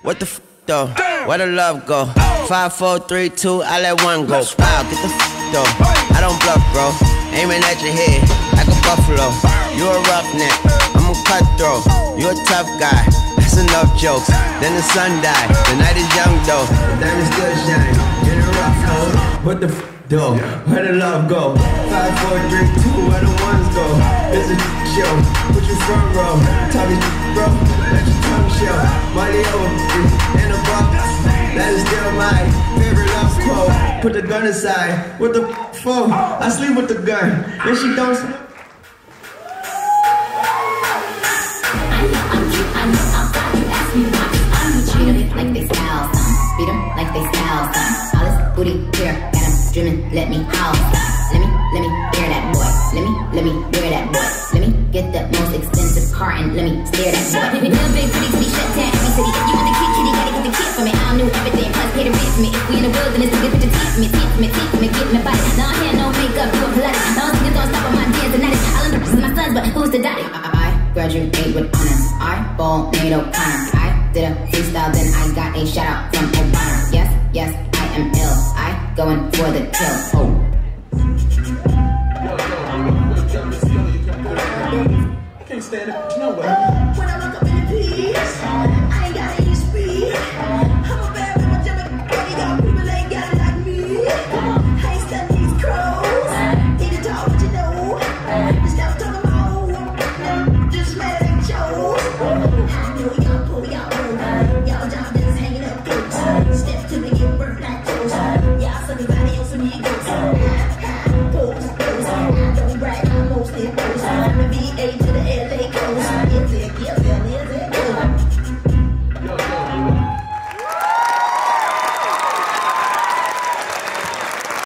What the f though? Where the love go? 5, 4, 3, 2, I let one go. Wow, get the f though. I don't bluff, bro. Aiming at your head like a buffalo. You a roughneck, I'm a cutthroat. You a tough guy. That's enough jokes. Then the sun died. The night is young though. The diamond still shine. In a rough hole. What the f though? Where the love go? 5, 4, 3, 2, where the ones go? It's a show. Put your front row. Talk your bro. Let your tongue show. Money over and a buck. That is still my favorite love quote. Put the gun aside. What the f for? I sleep with the gun. And she don't. Treat them like they style, beat them like they style. All this booty here, got them dreaming, let me house. Let me hear that boy. Let me wear that boy. Let me get the most expensive car and let me steer that boy. Real big pretty city, shut down every city. If you want the kid, kitty, gotta get the kid for me. I don't know everything, plus pay the rent for me. If we in the wilderness, to get with the teeth for me, get in the body. No hair, no makeup, do a Pilates. No singing, don't stop on my dance tonight. All of the my sons, but who's the daddy? I graduate with honors. I ball made O'Connor. Did a freestyle, then I got a shout out from Obama. Yes, I am ill. I going for the kill. Oh. I can't stand it, but you know what? When I look up in the piece, I ain't got any speed. I'm a bad boy, jumping, y'all people ain't got it like me. I ain't studying these crows. Need to talk what you know. Just stop talking about just mad at chose. I know y'all pull y'all. Y'all job just hanging up close. Step to me, get burnt like toast. Y'all somebody else and me goes.